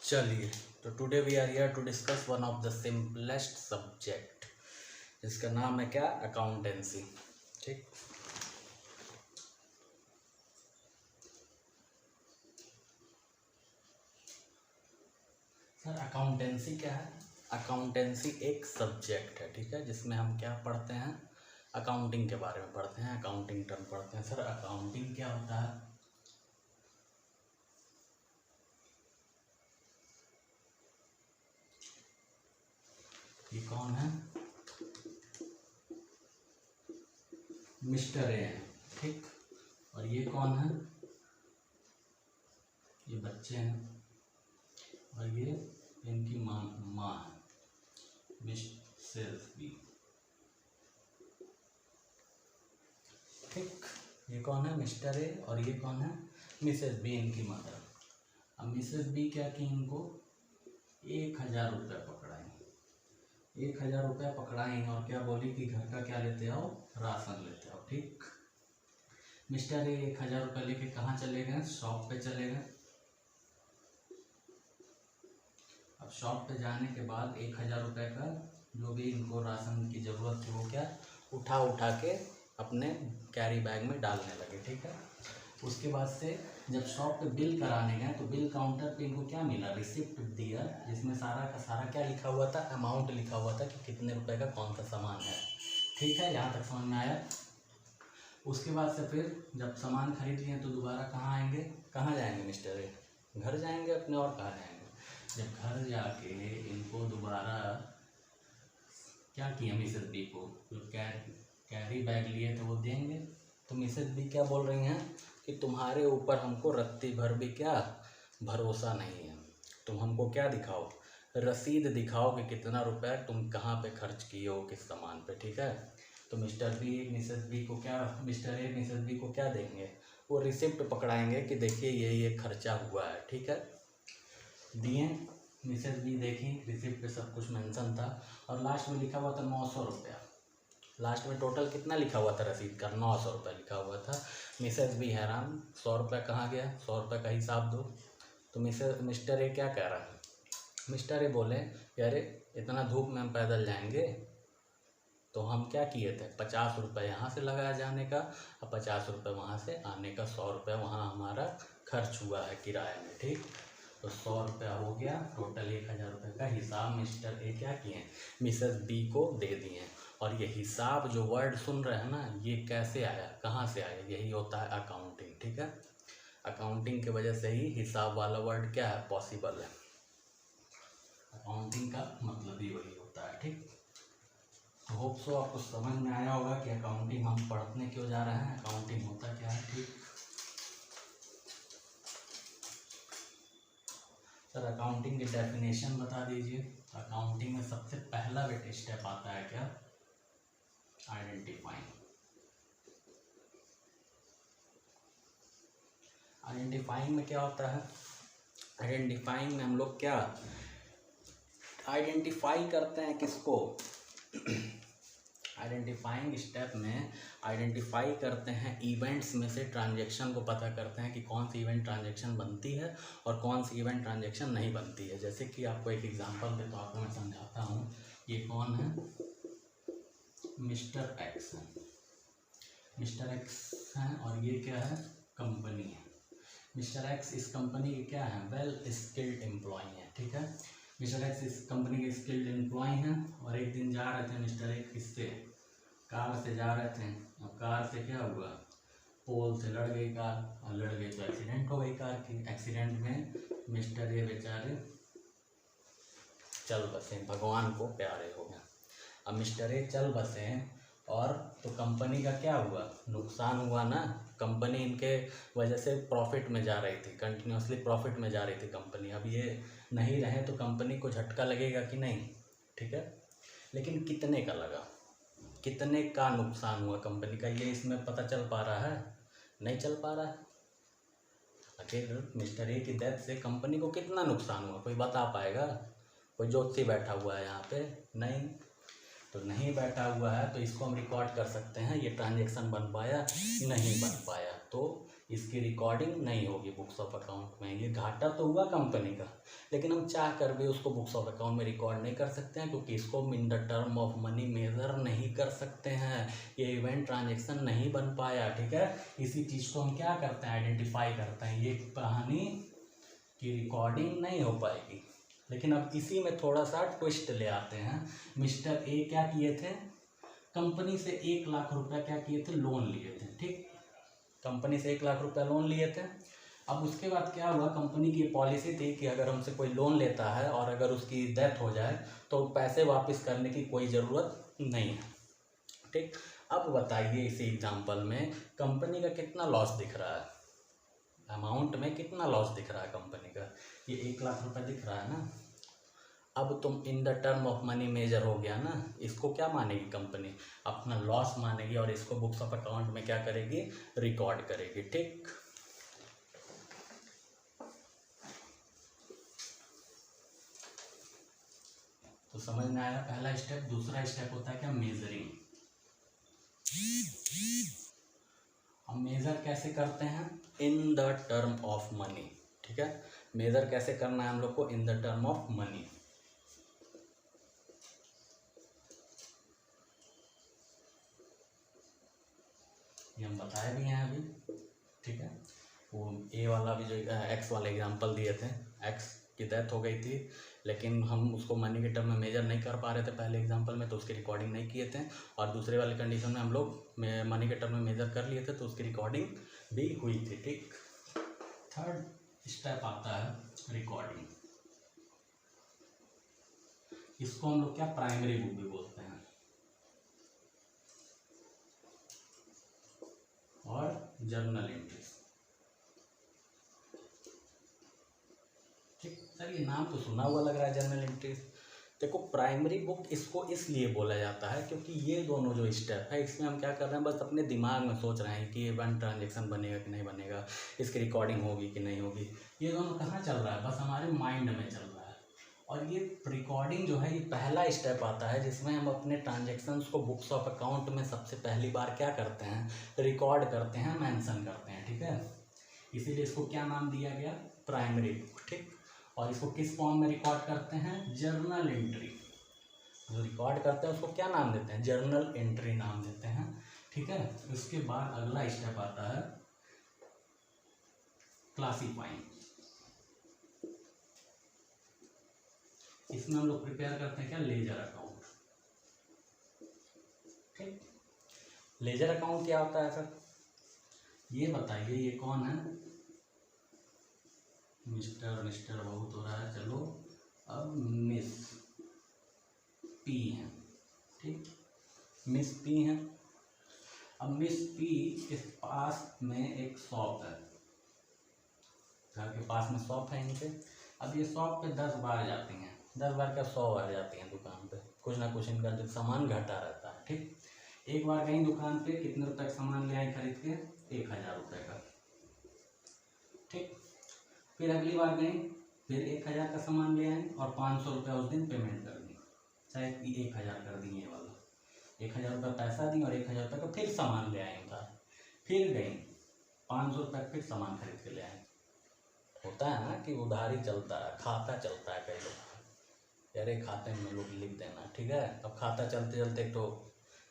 चलिए, तो today we are here to discuss one of the simplest subject, जिसका नाम है क्या, अकाउंटेंसी। ठीक, सर अकाउंटेंसी क्या है? अकाउंटेंसी एक सब्जेक्ट है, ठीक है, जिसमें हम क्या पढ़ते हैं, अकाउंटिंग के बारे में पढ़ते हैं, अकाउंटिंग टर्म पढ़ते हैं। सर अकाउंटिंग क्या होता है? ये कौन है? मिस्टर ए है, ठीक। और ये कौन है? ये बच्चे हैं, और ये इनकी माँ है, मिसेस बी। ठीक, ये कौन है? मिस्टर ए, और ये कौन है? मिसेस बी, इनकी मदर। अब मिसेस बी क्या की, इनको 1000 रुपये पकड़ाएंगे, 1000 रुपये पकड़ाएंगे, और क्या बोली कि घर का क्या लेते आओ, राशन लेते आओ। ठीक, मिस्टर ए 1000 रुपये लेके कहाँ चले गए? शॉप पे चले गए। अब शॉप पे जाने के बाद 1000 रुपये का जो भी इनको राशन की ज़रूरत थी वो क्या उठा के अपने कैरी बैग में डालने लगे। ठीक है, उसके बाद से जब शॉप पे बिल कराने गए तो बिल काउंटर पे इनको क्या मिला? रिसिप्ट दिया, जिसमें सारा का सारा क्या लिखा हुआ था? अमाउंट लिखा हुआ था कि कितने रुपए का कौन सा सामान है। ठीक है, यहाँ तक समझ में आया? उसके बाद से फिर जब सामान खरीद लिए तो दोबारा कहाँ आएंगे, कहाँ जाएंगे? मिस्टर ए घर जाएंगे अपने, और कहाँ जाएंगे? जब घर जाके इनको दोबारा क्या किया, मिसेस बी को जो कैरी बैग लिए थे वो देंगे। तो मिसेस बी क्या बोल रही हैं कि तुम्हारे ऊपर हमको रत्ती भर भी क्या भरोसा नहीं है, तुम हमको क्या दिखाओ, रसीद दिखाओ कि कितना रुपया तुम कहाँ पे खर्च किए हो, किस सामान पे। ठीक है, तो मिस्टर बी मिसेस बी को क्या, मिस्टर ए मिसेस बी को क्या देंगे? वो रिसिप्ट पकड़ाएंगे कि देखिए ये खर्चा हुआ है। ठीक है, दिए, मिसेस बी देखी, रिसिप्ट पे सब कुछ मेंशन था, और लास्ट में लिखा हुआ था 900 रुपया। लास्ट में टोटल कितना लिखा हुआ था रसीद का? 900 रुपया लिखा हुआ था। मिसेस बी हैरान, 100 रुपया कहाँ गया, 100 रुपये का हिसाब दो। तो मिस्टर ए क्या कह रहा है? मिस्टर ए बोले यारे इतना धूप में हम पैदल जाएंगे, तो हम क्या किए थे, 50 रुपये यहाँ से लगाया जाने का और 50 रुपये वहाँ से आने का, 100 रुपये वहाँ हमारा खर्च हुआ है किराए में। ठीक, तो 100 रुपया हो गया, टोटल 1000 रुपये का हिसाब मिस्टर ए क्या किए, मिसेस बी को दे दिए। और ये हिसाब जो वर्ड सुन रहे हैं ना, ये कैसे आया, कहाँ से आया? यही होता है अकाउंटिंग। ठीक है, अकाउंटिंग की वजह से ही हिसाब वाला वर्ड क्या है, पॉसिबल है। अकाउंटिंग का मतलब ही वही होता है। ठीक, तो होप सो आपको समझ में आया होगा कि अकाउंटिंग हम पढ़ने क्यों जा रहे हैं, अकाउंटिंग होता क्या है। ठीक, सर अकाउंटिंग की डेफिनेशन बता दीजिए। अकाउंटिंग में सबसे पहला स्टेप आता है क्या, आइडेंटिफाइंग। आइडेंटिफाइंग में क्या होता है? आइडेंटिफाइंग में हम लोग क्या आइडेंटिफाई करते हैं, किसको? आइडेंटिफाइंग स्टेप में आइडेंटिफाई करते हैं इवेंट्स में से ट्रांजैक्शन को पता करते हैं कि कौन सी इवेंट ट्रांजैक्शन बनती है और कौन सी इवेंट ट्रांजैक्शन नहीं बनती है। जैसे कि आपको एक एग्जांपल के तौर पर मैं समझाता हूँ। ये कौन है? मिस्टर एक्स है, मिस्टर एक्स हैं, और ये क्या है, कंपनी है। मिस्टर एक्स इस कंपनी के क्या है, वेल स्किल्ड एम्प्लॉय है। ठीक है, मिस्टर एक्स इस कंपनी के स्किल्ड एम्प्लॉय हैं, और एक दिन जा रहे थे मिस्टर एक्स किससे, कार से जा रहे थे। अब कार से क्या हुआ, पोल से लड़ गई कार, और लड़ गई तो एक्सीडेंट हो गई कार की। एक्सीडेंट में मिस्टर ए बेचारे चल बसे, भगवान को प्यारे हो गए। अब मिस्टर ए चल बसे, और तो कंपनी का क्या हुआ, नुकसान हुआ ना। कंपनी इनके वजह से प्रॉफिट में जा रही थी, कंटिन्यूसली प्रॉफिट में जा रही थी कंपनी। अब ये नहीं रहे तो कंपनी को झटका लगेगा कि नहीं? ठीक है, लेकिन कितने का लगा, कितने का नुकसान हुआ कंपनी का, ये इसमें पता चल पा रहा है? नहीं चल पा रहा है। आखिर मिस्टर ए की डेथ से कंपनी को कितना नुकसान हुआ, कोई बता पाएगा? कोई ज्योतिषी बैठा हुआ है यहाँ पे? नहीं, तो नहीं बैठा हुआ है, तो इसको हम रिकॉर्ड कर सकते हैं, ये ट्रांजैक्शन बन पाया, नहीं बन पाया। तो इसकी रिकॉर्डिंग नहीं होगी बुक्स ऑफ अकाउंट में। ये घाटा तो हुआ कंपनी का, लेकिन हम चाह कर भी उसको बुक्स ऑफ अकाउंट में रिकॉर्ड नहीं कर सकते हैं, क्योंकि इसको in the term of money measure नहीं कर सकते हैं। ये इवेंट ट्रांजेक्शन नहीं बन पाया, ठीक है। इसी चीज़ को हम क्या करते हैं, आइडेंटिफाई करते हैं, ये कहानी की रिकॉर्डिंग नहीं हो पाएगी। लेकिन अब इसी में थोड़ा सा ट्विस्ट ले आते हैं। मिस्टर ए क्या किए थे, कंपनी से 1 लाख रुपया क्या किए थे, लोन लिए थे, ठीक। कंपनी से 1 लाख रुपया लोन लिए थे। अब उसके बाद क्या हुआ, कंपनी की पॉलिसी थी कि अगर हमसे कोई लोन लेता है और अगर उसकी डेथ हो जाए तो पैसे वापस करने की कोई ज़रूरत नहीं है, ठीक। अब बताइए इसी एग्जांपल में कंपनी का कितना लॉस दिख रहा है, अमाउंट में कितना लॉस दिख रहा है कंपनी का, ये 1 लाख रुपया दिख रहा है ना। अब तुम in the term of money measure हो गया ना, इसको क्या मानेगी कंपनी, अपना लॉस मानेगी और इसको बुक्स ऑफ अकाउंट में क्या करेगी, रिकॉर्ड करेगी, ठीक। तो समझ में आया पहला स्टेप। दूसरा स्टेप होता है क्या, मेजरिंग। हम मेजर कैसे करते हैं, इन द टर्म ऑफ मनी, ठीक है। मेजर कैसे करना है हम लोग को, इन द टर्म ऑफ मनी। ये हम बताए भी हैं अभी, ठीक है। वो ए वाला भी जो एक्स वाले एग्जांपल दिए थे, एक्स की डेथ हो गई थी, लेकिन हम उसको मनी के टर्म में मेजर नहीं कर पा रहे थे पहले एग्जांपल में, तो उसकी रिकॉर्डिंग नहीं किए थे। और दूसरे वाले कंडीशन में हम लोग मनी के टर्म में मेजर कर लिए थे, तो उसकी रिकॉर्डिंग भी हुई थी, ठीक। थर्ड स्टेप आता है रिकॉर्डिंग। इसको हम लोग क्या, प्राइमरी बुक भी बोलते हैं, और जर्नल एंट्रीज, ठीक। सर ये नाम तो सुना हुआ लग रहा है, जर्नल एंट्रीज। देखो प्राइमरी बुक इसको इसलिए बोला जाता है क्योंकि ये दोनों जो स्टेप है, इसमें हम क्या कर रहे हैं, बस अपने दिमाग में सोच रहे हैं कि इवेंट ट्रांजेक्शन बनेगा कि नहीं बनेगा, इसकी रिकॉर्डिंग होगी कि नहीं होगी। ये दोनों कहाँ चल रहा है, बस हमारे माइंड में चल रहा है। और ये रिकॉर्डिंग जो है, ये पहला स्टेप आता है जिसमें हम अपने ट्रांजेक्शन्स को बुक्स ऑफ अकाउंट में सबसे पहली बार क्या करते हैं, रिकॉर्ड करते हैं, मेंशन करते हैं, ठीक है। इसीलिए इसको क्या नाम दिया गया, प्राइमरी बुक, ठीक। और इसको किस फॉर्म में रिकॉर्ड करते हैं, जर्नल एंट्री। जो रिकॉर्ड करते हैं उसको क्या नाम देते हैं, जर्नल एंट्री नाम देते हैं, ठीक है। उसके बाद अगला स्टेप आता है क्लासीफाइंग। इसमें हम लोग प्रिपेयर करते हैं क्या, लेजर अकाउंट, ठीक। लेजर अकाउंट क्या होता है सर, ये बताइए, ये कौन है, मिस्टर बहुत हो रहा है, चलो अब मिस पी है, ठीक। मिस पी है। अब मिस पी के पास में एक शॉप है, घर के पास में शॉप है इनके। अब ये शॉप पे 10 बार जाती हैं, 10 बार क्या 100 बार जाती हैं दुकान पे, कुछ ना कुछ इनका जो सामान घटा रहता है, ठीक। एक बार गई दुकान पे, कितने रुपए का सामान ले आई खरीद के, 1000 रुपये का, ठीक। फिर अगली बार गई, फिर 1000 का सामान ले आए और 500 रुपया उस दिन पेमेंट कर दी, चाहे 1000 कर दी, ये वाला 1000 रुपये पैसा दी और 1000 रुपये का फिर सामान ले आए उधर। फिर गई 500 रुपये का फिर सामान खरीद के ले आए। होता है ना कि उधारी चलता है, खाता चलता है, कई लोग अरे खाते में लोग लिख देना, ठीक है। अब खाता चलते चलते तो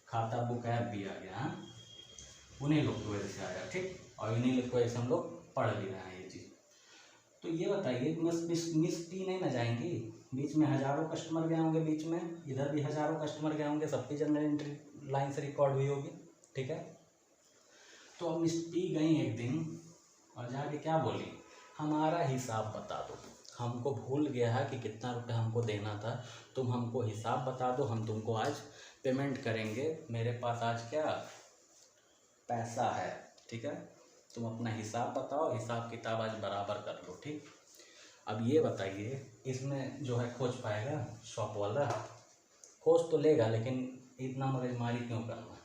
खाता बुक ऐप भी आ गया, हाँ, उन्हीं लोग की वजह से आया, ठीक। और इन्हीं लोग की वजह से हम लोग पढ़ भी रहे हैं ये चीज़। तो ये बताइए, मिस पी नहीं ना जाएंगी, बीच में हज़ारों कस्टमर गए होंगे, बीच में इधर भी हज़ारों कस्टमर गए होंगे, सबकी जर्नल एंट्री लाइन से रिकॉर्ड हुई होगी, ठीक है। तो अब मिस पी गई एक दिन और जाके क्या बोली, हमारा हिसाब बता दो, हमको भूल गया है कि कितना रुपया हमको देना था, तुम हमको हिसाब बता दो, हम तुमको आज पेमेंट करेंगे, मेरे पास आज क्या पैसा है, ठीक है। तुम अपना हिसाब बताओ, हिसाब किताब आज बराबर कर लो, ठीक। अब ये बताइए, इसमें जो है खोज पाएगा शॉप वाला, खोज तो लेगा, लेकिन इतना मगजमारी क्यों करना,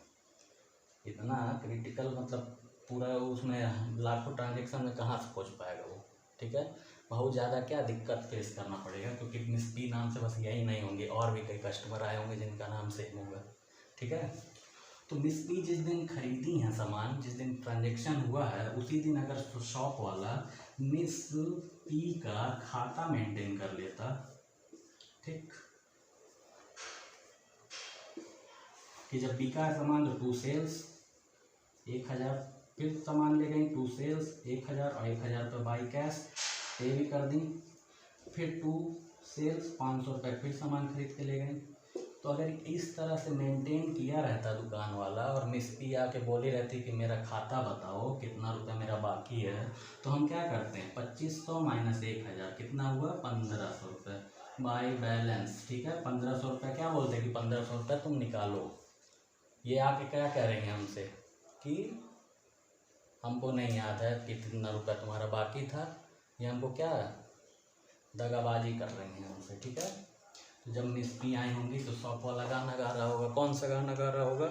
इतना क्रिटिकल, मतलब पूरा उसमें लाखों ट्रांजेक्शन में कहाँ से खोज पाएगा वो, ठीक है। बहुत ज़्यादा क्या दिक्कत फेस करना पड़ेगा, क्योंकि मिस पी नाम से बस यही नहीं होंगे, और भी कई कस्टमर आए होंगे जिनका नाम सेम होगा, ठीक है। तो मिस पी जिस दिन खरीदी है सामान, जिस दिन ट्रांजेक्शन हुआ है, उसी दिन अगर शॉप वाला मिस पी का खाता मेंटेन कर लेता, ठीक, कि जब बिका है सामान तो 2 सेल्स 1000, फिर सामान ले गई 2 सेल्स 1000 और 1000 रुपये बाई कैश पे भी कर दी, फिर 2 सेल्स 500 रुपये फिर सामान खरीद के ले गई। तो अगर इस तरह से मेंटेन किया रहता दुकान वाला और मिस पी आके बोली रहती कि मेरा खाता बताओ कितना रुपया मेरा बाकी है, तो हम क्या करते हैं 2500 माइनस 1000 कितना हुआ 1500 रुपये बाई बैलेंस, ठीक है। 1500 रुपये क्या बोलते हैं कि 1500 रुपये तुम निकालो। ये आके क्या कह रहे हैं हमसे कि हमको नहीं याद है कि कितना रुपया तुम्हारा बाकी था, ये हमको क्या दगाबाजी कर रही हैं हमसे, ठीक है। तो जब मिस पी आई होंगी तो शॉप वाला गाना गा रहा होगा, कौन सा गाना गा रहा होगा,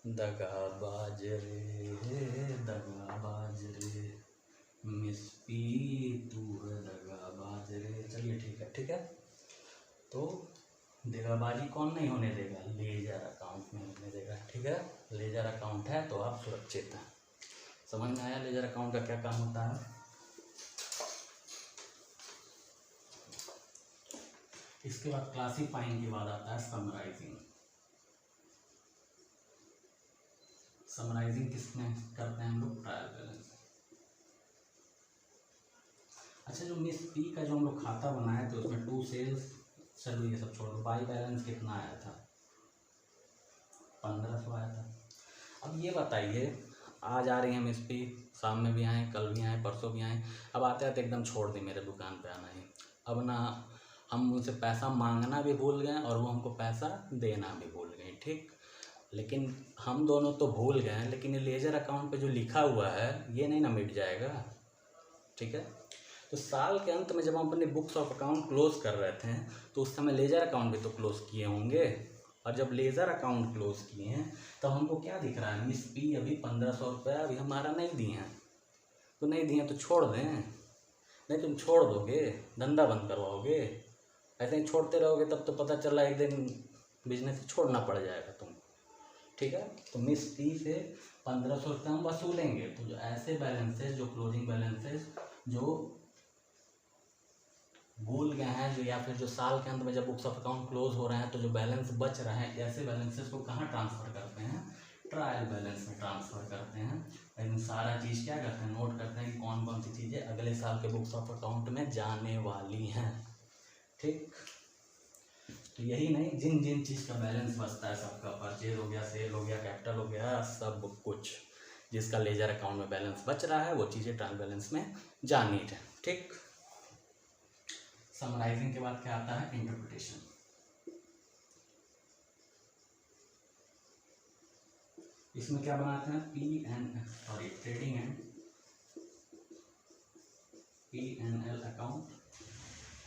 दगाबाज रे दगाबाज रे मिस पी तू है दगाबाज रे। चलिए ठीक है। तो दगाबाजी कौन नहीं होने देगा, लेजर अकाउंट में होने देगा, ठीक है। लेजर अकाउंट है तो आप सुरक्षित हैं। समझ में आया लेजर अकाउंट का क्या काम होता है। इसके बाद क्लासीफाइंग के बाद आता है समराइजिंग। समराइजिंग किसमें करते हैं हम लोग, ट्रायल बैलेंस। अच्छा, जो मिस पी का जो हम लोग खाता बनाए थे उसमें 2 सेल्स, चलो ये सब छोड़ दो, बाई बैलेंस कितना आया था 1500 आया था। अब ये बताइए, आज आ रही हैं मिस पी, शाम में भी आए, कल भी आए, परसों भी आए, अब आते आते एकदम छोड़ दी मेरे दुकान पे आना ही। अब ना हम उनसे पैसा मांगना भी भूल गए और वो हमको पैसा देना भी भूल गए, ठीक। लेकिन हम दोनों तो भूल गए, लेकिन ये लेजर अकाउंट पे जो लिखा हुआ है ये नहीं ना मिट जाएगा, ठीक है। तो साल के अंत में जब हम अपने बुक्स ऑफ अकाउंट क्लोज कर रहे थे तो उस समय लेजर अकाउंट भी तो क्लोज किए होंगे, और जब लेजर अकाउंट क्लोज किए हैं तब हमको क्या दिख रहा है, मिस पी अभी 1500 रुपये अभी हमारा नहीं दिए हैं, तो नहीं दिए तो छोड़ दें। नहीं तुम छोड़ दोगे, धंधा बंद करवाओगे, ऐसे ही छोड़ते रहोगे तब तो पता चला एक दिन बिजनेस छोड़ना पड़ जाएगा तुम, ठीक है। तो मिस पी से 1500 रुपये हम वसूलेंगे। तो जो ऐसे बैलेंसेज, जो क्लोजिंग बैलेंसेज जो भूल गए हैं, जो या फिर जो साल के अंत में जब बुक्स ऑफ अकाउंट क्लोज हो रहे हैं तो जो बैलेंस बच रहे हैं, ऐसे बैलेंसेस को कहाँ ट्रांसफ़र करते हैं, ट्रायल बैलेंस में ट्रांसफ़र करते हैं। लेकिन सारा चीज़ क्या करते हैं, नोट करते हैं कि कौन कौन सी चीज़ें अगले साल के बुक्स ऑफ अकाउंट में जाने वाली हैं, ठीक। तो यही नहीं, जिन जिन चीज़ का बैलेंस बचता है, सबका परचेज हो गया, सेल हो गया, कैपिटल हो गया, सब कुछ जिसका लेजर अकाउंट में बैलेंस बच रहा है वो चीज़ें ट्रायल बैलेंस में जानी है, ठीक। समराइजिंग के बाद क्या आता है, इंटरप्रिटेशन। इसमें क्या बनाते हैं, trading and P&L account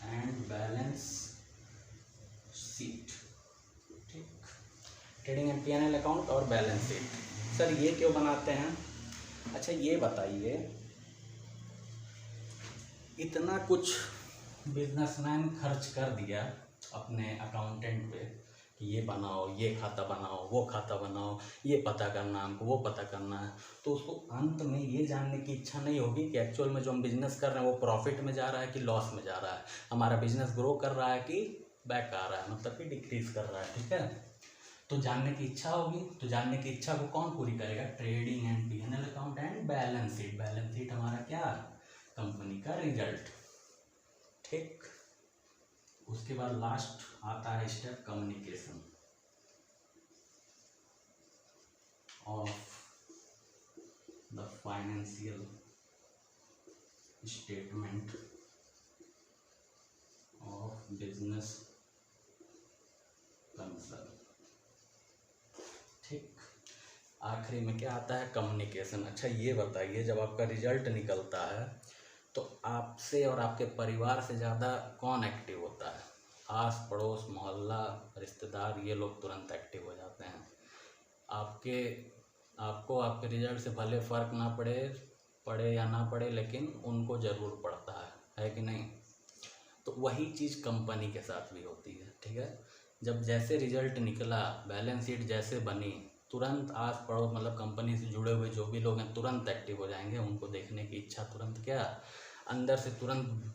and balance sheet, ठीक। ट्रेडिंग एंड P&L अकाउंट और बैलेंस शीट। सर ये क्यों बनाते हैं, अच्छा ये बताइए, इतना कुछ बिजनेसमैन खर्च कर दिया अपने अकाउंटेंट पे कि ये बनाओ, ये खाता बनाओ, वो खाता बनाओ, ये पता करना हमको, वो पता करना है, तो उसको अंत में ये जानने की इच्छा नहीं होगी कि एक्चुअल में जो हम बिजनेस कर रहे हैं वो प्रॉफिट में जा रहा है कि लॉस में जा रहा है, हमारा बिजनेस ग्रो कर रहा है कि बैक आ रहा है, मतलब कि डिक्रीज कर रहा है, ठीक है। तो जानने की इच्छा होगी, तो जानने की इच्छा को कौन पूरी करेगा, trading and P&L account and balance sheet. Balance sheet हमारा क्या, कंपनी का रिजल्ट, ठीक। उसके बाद लास्ट आता है step communication of the financial statement of business concern, ठीक। आखिरी में क्या आता है, कम्युनिकेशन। अच्छा ये बताइए, जब आपका रिजल्ट निकलता है तो आपसे और आपके परिवार से ज़्यादा कौन एक्टिव होता है, आस पड़ोस, मोहल्ला, रिश्तेदार, ये लोग तुरंत एक्टिव हो जाते हैं। आपको आपके रिजल्ट से भले फ़र्क ना पड़े या ना पड़े, लेकिन उनको ज़रूर पड़ता है कि नहीं। तो वही चीज़ कंपनी के साथ भी होती है, ठीक है। जब जैसे रिजल्ट निकला, बैलेंस शीट जैसे बनी, तुरंत आस पड़ोस मतलब कंपनी से जुड़े हुए जो भी लोग हैं तुरंत एक्टिव हो जाएंगे। उनको देखने की इच्छा तुरंत क्या अंदर से तुरंत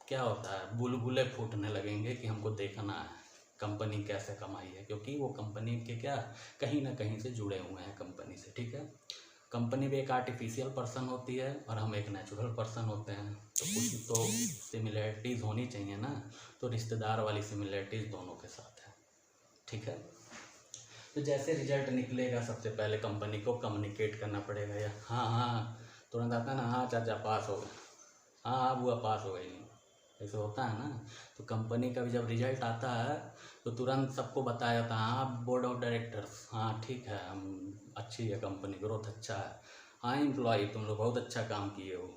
क्या होता है, बुलबुले फूटने लगेंगे कि हमको देखना है कंपनी कैसे कमाई है, क्योंकि वो कंपनी के क्या कहीं ना कहीं से जुड़े हुए हैं कंपनी से। ठीक है, कंपनी भी एक आर्टिफिशियल पर्सन होती है और हम एक नेचुरल पर्सन होते हैं, तो कुछ तो सिमिलरिटीज़ होनी चाहिए ना। तो रिश्तेदार वाली सिमिलरिटीज़ दोनों के साथ है। ठीक है, तो जैसे रिजल्ट निकलेगा सबसे पहले कंपनी को कम्युनिकेट करना पड़ेगा, या हाँ हाँ तुरंत आता है ना, हाँ चाचा पास हो गए, हाँ हाँ बुआ पास हो गई, ऐसे होता है ना। तो कंपनी का भी जब रिजल्ट आता है तो तुरंत सबको बताया जाता है, हाँ बोर्ड ऑफ डायरेक्टर्स, हाँ ठीक है हम अच्छी है कंपनी, ग्रोथ अच्छा है, हाँ एम्प्लॉय तुम लोग बहुत अच्छा काम किए हो।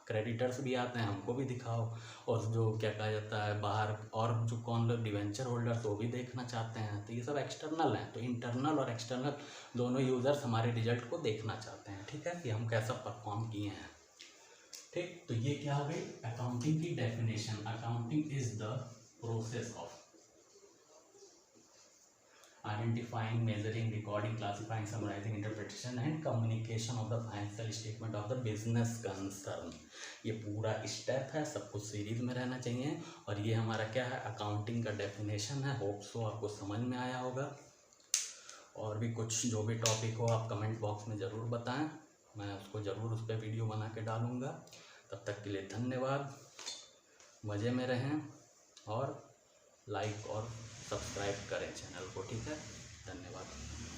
क्रेडिटर्स भी आते हैं, हमको भी दिखाओ। और जो क्या कहा जाता है बाहर और जो कौन लोग डिवेंचर होल्डर्स वो भी देखना चाहते हैं। तो ये सब एक्सटर्नल हैं, तो इंटरनल और एक्सटर्नल दोनों यूज़र्स हमारे रिजल्ट को देखना चाहते हैं। ठीक है, कि हम कैसा परफॉर्म किए हैं। ठीक, तो ये क्या हो गई अकाउंटिंग की definition. Accounting is the process of identifying, measuring, recording, classifying, summarizing, interpretation and communication of the financial statement of the business concern। ये पूरा स्टेप है, सब कुछ सीरीज में रहना चाहिए। और ये हमारा क्या है अकाउंटिंग का डेफिनेशन है। होप सो आपको समझ में आया होगा। और भी कुछ जो भी टॉपिक हो आप कमेंट बॉक्स में ज़रूर बताएं, मैं उसको ज़रूर उस पर वीडियो बना के डालूँगा। तब तक के लिए धन्यवाद, मज़े में रहें और लाइक और सब्सक्राइब करें चैनल को। ठीक है, धन्यवाद।